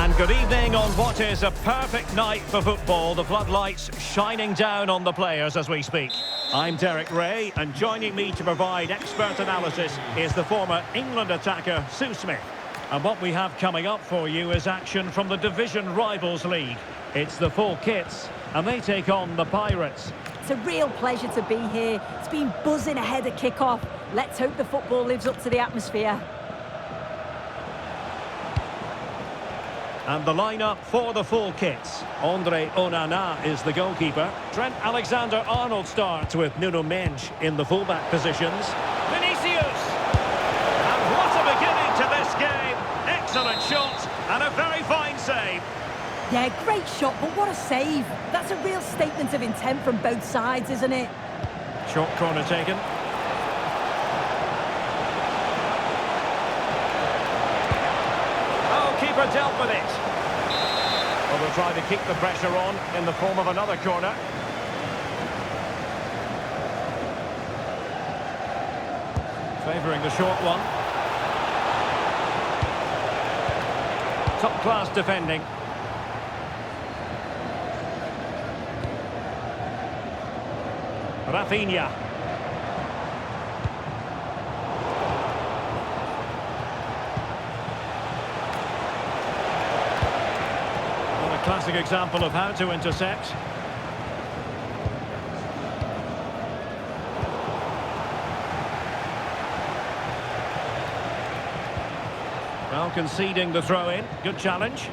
And good evening on what is a perfect night for football. The floodlights shining down on the players as we speak. I'm Derek Ray, and joining me to provide expert analysis is the former England attacker Sue Smith. And what we have coming up for you is action from the Division Rivals League. It's the full kits, and they take on the Pirates. It's a real pleasure to be here. It's been buzzing ahead of kick-off. Let's hope the football lives up to the atmosphere. And the lineup for the full kits. Andre Onana is the goalkeeper. Trent Alexander-Arnold starts with Nuno Mendes in the fullback positions. Vinicius! And what a beginning to this game. Excellent shot and a very fine save. Yeah, great shot, but what a save. That's a real statement of intent from both sides, isn't it? Short corner taken. Keeper dealt with it. Well, they'll try to keep the pressure on in the form of another corner. Favouring the short one. Top-class defending. Rafinha. Classic example of how to intercept. Well, conceding the throw-in. Good challenge.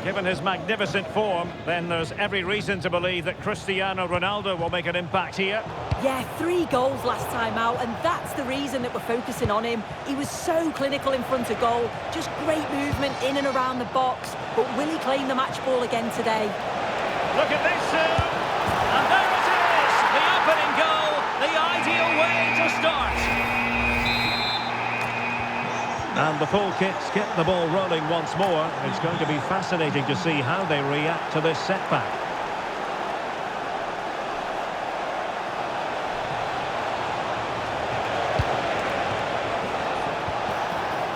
Given his magnificent form, then there's every reason to believe that Cristiano Ronaldo will make an impact here. Yeah, 3 goals last time out, and that's the reason that we're focusing on him. He was so clinical in front of goal, just great movement in and around the box. But will he claim the match ball again today? Look at this, Sue! And there it is! The opening goal, the ideal way to start. And the full kits get the ball rolling once more. It's going to be fascinating to see how they react to this setback.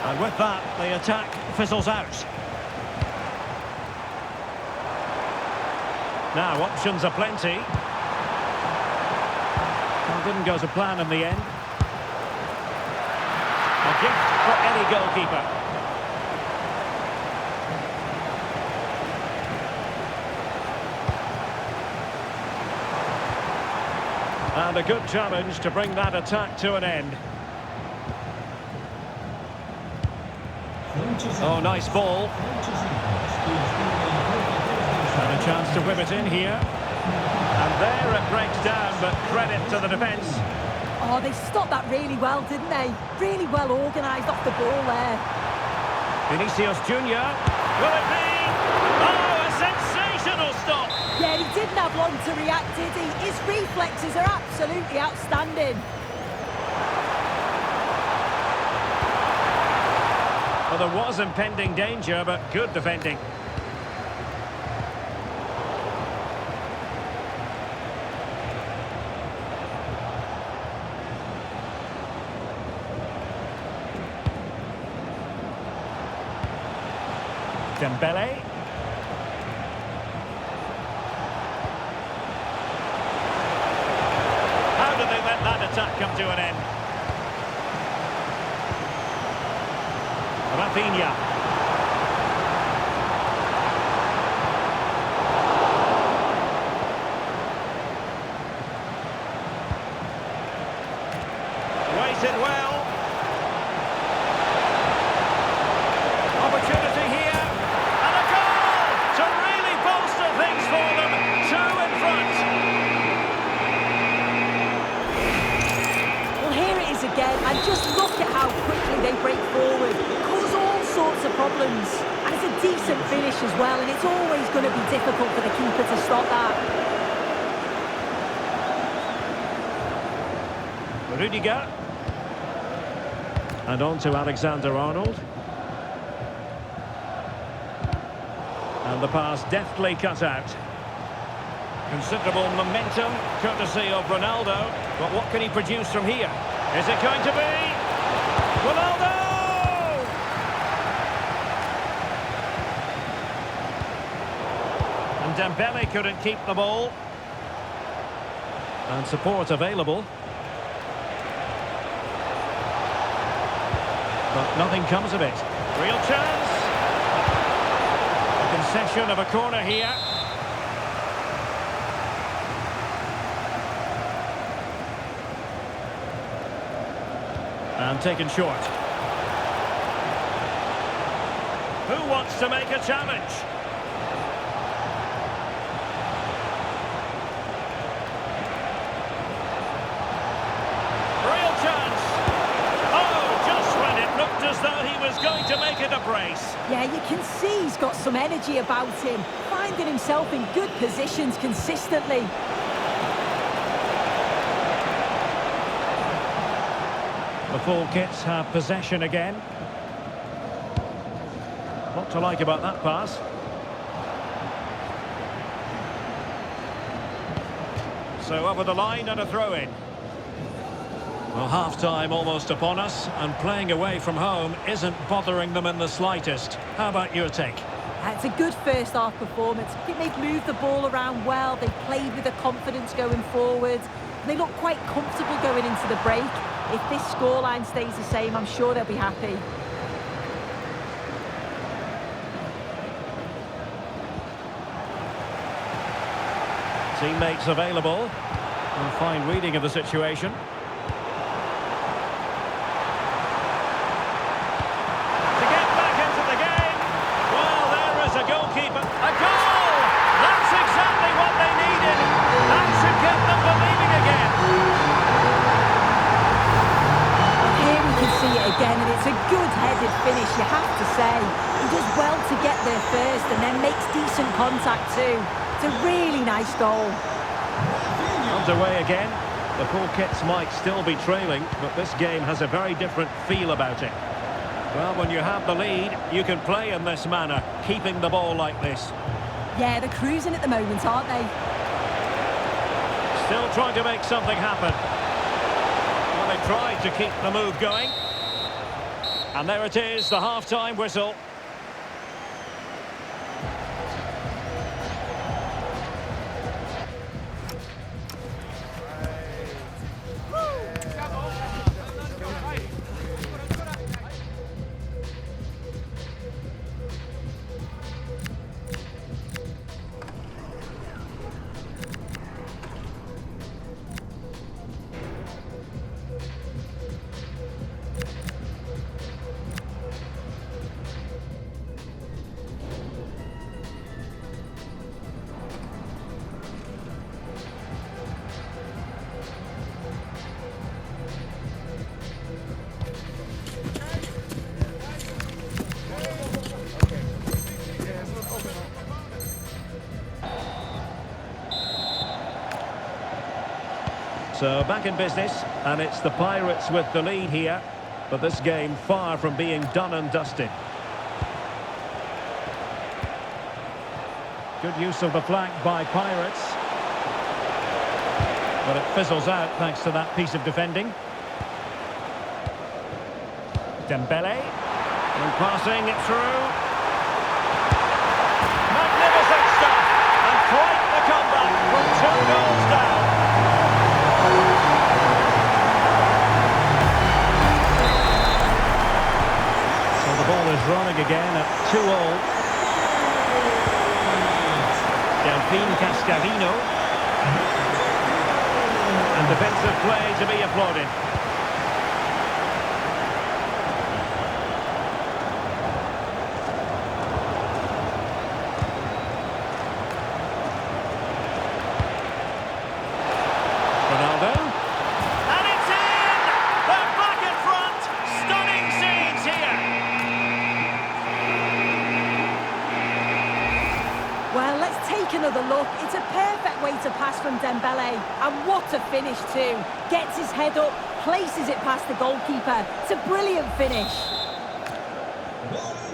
And with that, the attack fizzles out. Now, options are plenty. Well, didn't go to plan in the end. A gift for any goalkeeper. And a good challenge to bring that attack to an end. Oh, nice ball. And a chance to whip it in here. And there it breaks down, but credit to the defence. Oh, they stopped that really well, didn't they? Really well organised off the ball there. Vinicius Junior. Will it be? Oh, a sensational stop. Yeah, he didn't have long to react, did he? His reflexes are absolutely outstanding. Well, there was impending danger, but good defending. Dembele. How did they let that attack come to an end? Rafinha. Waited well. Opportunity here. And a goal to really bolster things for them. 2 in front. Well, here it is again, and just look at how quickly they break forward. Cause all sorts of problems. And it's a decent finish as well, and it's always going to be difficult for the keeper to stop that. Rudiger. And on to Alexander-Arnold. And the pass deftly cut out. Considerable momentum, courtesy of Ronaldo. But what can he produce from here? Is it going to be? Ronaldo! And Dembele couldn't keep the ball. And support available. But nothing comes of it. Real chance. A concession of a corner here. And taken short. Who wants to make a challenge? Real chance. Oh, just when it looked as though he was going to make it a brace. Yeah, you can see he's got some energy about him, finding himself in good positions consistently. The full kits have possession again. What to like about that pass? So over the line and a throw-in. Well, half-time almost upon us, and playing away from home isn't bothering them in the slightest. How about your take? It's a good first-half performance. I think they've moved the ball around well. They've played with the confidence going forward. They look quite comfortable going into the break. If this scoreline stays the same, I'm sure they'll be happy. Teammates available. A fine reading of the situation. To get back into the game. Well, there is a goalkeeper. A goal! That's exactly what they needed. That should get them believing again. Here we can see it again, and it's a good-headed finish, you have to say. He does well to get there first and then makes decent contact too. It's a really nice goal. Underway again. The full kits might still be trailing, but this game has a very different feel about it. Well, when you have the lead, you can play in this manner, keeping the ball like this. Yeah, they're cruising at the moment, aren't they? Still trying to make something happen. Well, they tried to keep the move going. And there it is, the half-time whistle. So back in business, and it's the Pirates with the lead here, but this game far from being done and dusted. Good use of the flank by Pirates. But it fizzles out thanks to that piece of defending. Dembele, and passing it through. Magnificent stuff, and quite the comeback from 2 goals down. The ball is running again at 2-all. Delphine Cascarino. And defensive play to be applauded. Ronaldo. And it's in! They're back in front! Stunning scenes here! Well, let's take another look. It's a perfect way to pass from Dembele. And what a finish too. Gets his head up, places it past the goalkeeper. It's a brilliant finish.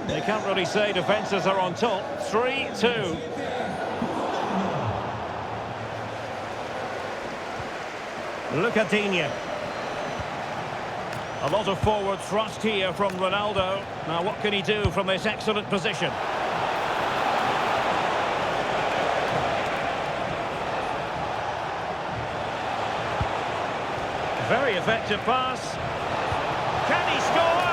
They can't really say defences are on top. 3-2. Look at Digne. A lot of forward thrust here from Ronaldo. Now what can he do from this excellent position? Very effective pass. Can he score?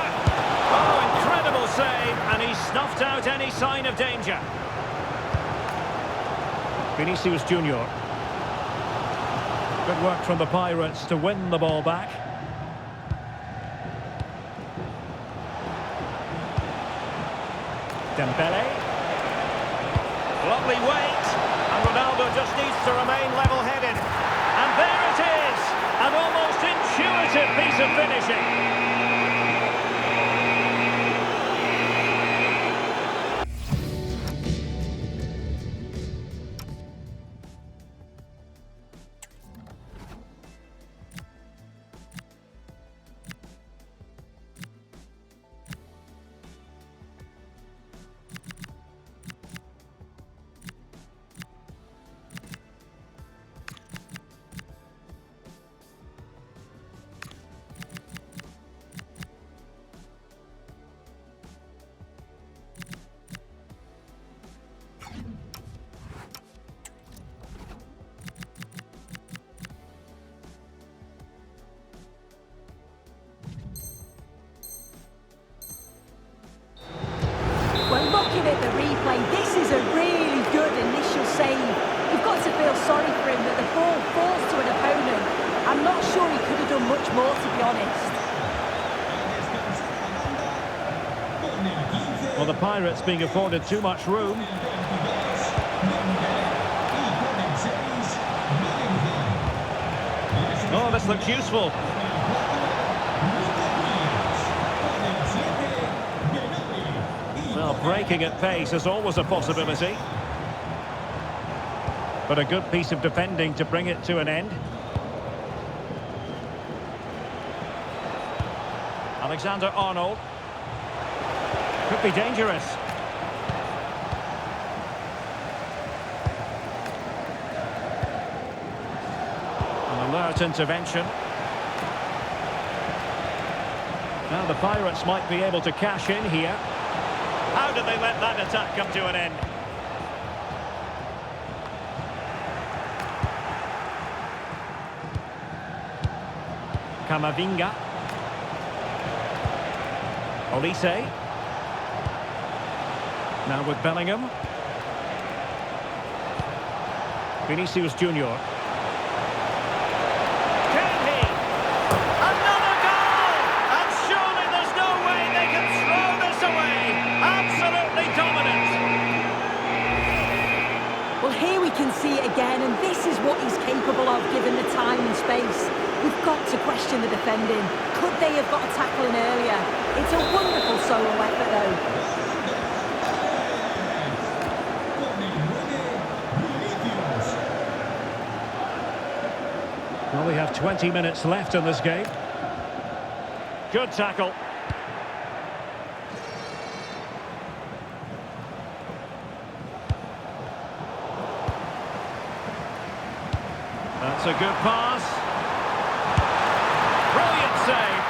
Oh, incredible save, and he snuffed out any sign of danger. Vinicius Junior. Good work from the Pirates to win the ball back. Dembele. Lovely weight, and Ronaldo just needs to remain level-headed. And there it is, an almost intuitive piece of finishing. When looking at the replay, this is a really good initial save. You've got to feel sorry for him that the ball falls to an opponent. I'm not sure he could have done much more, to be honest. Well, the Pirates being afforded too much room. Oh, this looks useful. Well, breaking at pace is always a possibility. But a good piece of defending to bring it to an end. Alexander-Arnold. Could be dangerous. An alert intervention. Now the Pirates might be able to cash in here. How did they let that attack come to an end? Camavinga. Olise. Now with Bellingham. Vinicius Junior. Can he? Another goal! And surely there's no way they can throw this away. Absolutely dominant. Well, here we can see it again, and this is what he's capable of given the time and space. We've got to question the defending. Could they have got a tackle in earlier? It's a wonderful solo effort, though. Well, we have 20 minutes left in this game. Good tackle. That's a good pass. Brilliant save.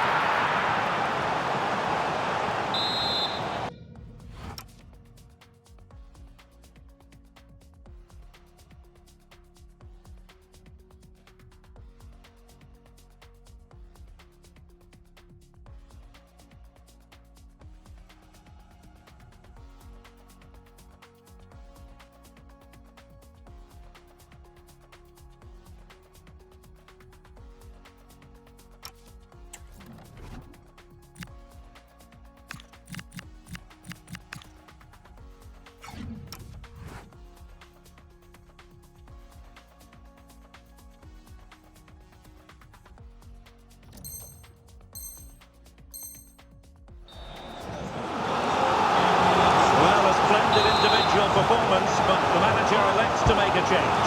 Performance, but the manager elects to make a change.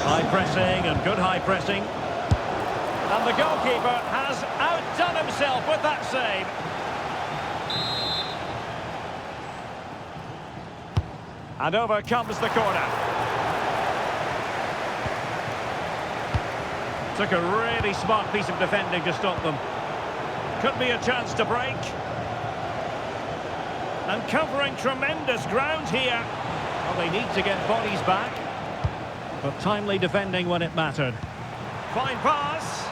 High pressing and good high pressing. And the goalkeeper has outdone himself with that save. And over comes the corner. Took a really smart piece of defending to stop them. Could be a chance to break. And covering tremendous ground here. Well, they need to get bodies back. But timely defending when it mattered. Fine pass.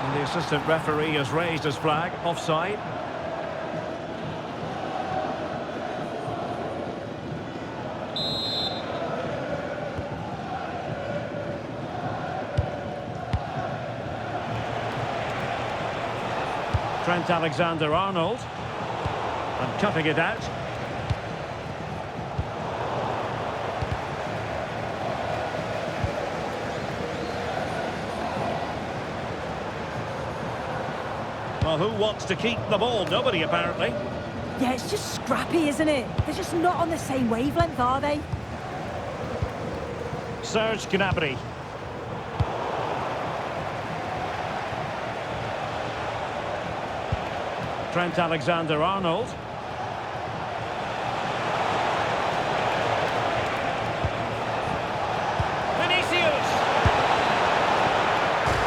And the assistant referee has raised his flag. Offside. Trent Alexander-Arnold. And cutting it out. Well, who wants to keep the ball? Nobody, apparently. Yeah, it's just scrappy, isn't it? They're just not on the same wavelength, are they? Serge Gnabry. Trent Alexander-Arnold. Vinicius!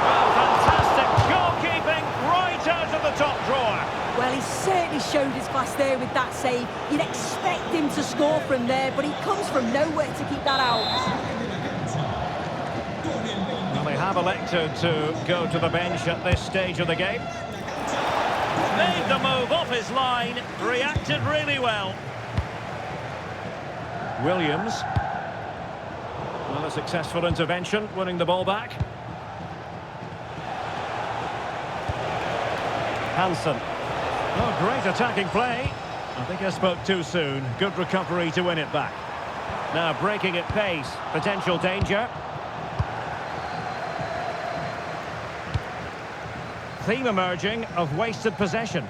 Well, fantastic goalkeeping right out of the top drawer. Well, he certainly showed his class there with that save. You'd expect him to score from there, but he comes from nowhere to keep that out. Well, they have elected to go to the bench at this stage of the game. Made the move off his line, reacted really well. Williams. Well, a successful intervention, winning the ball back. Hansen. Oh, great attacking play. I think I spoke too soon. Good recovery to win it back. Now breaking at pace, potential danger. Theme emerging of wasted possession.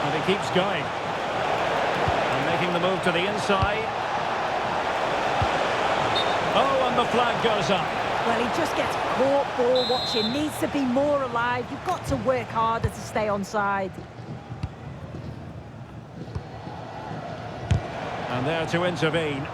And he keeps going. And making the move to the inside. Oh, and the flag goes up. Well, he just gets caught ball watching. Needs to be more alive. You've got to work harder to stay onside. And there to intervene.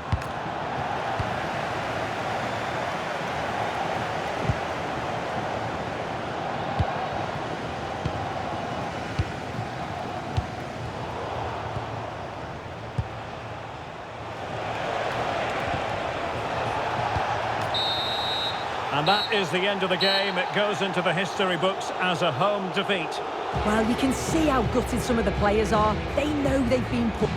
And that is the end of the game. It goes into the history books as a home defeat. Well, you can see how gutted some of the players are. They know they've been put...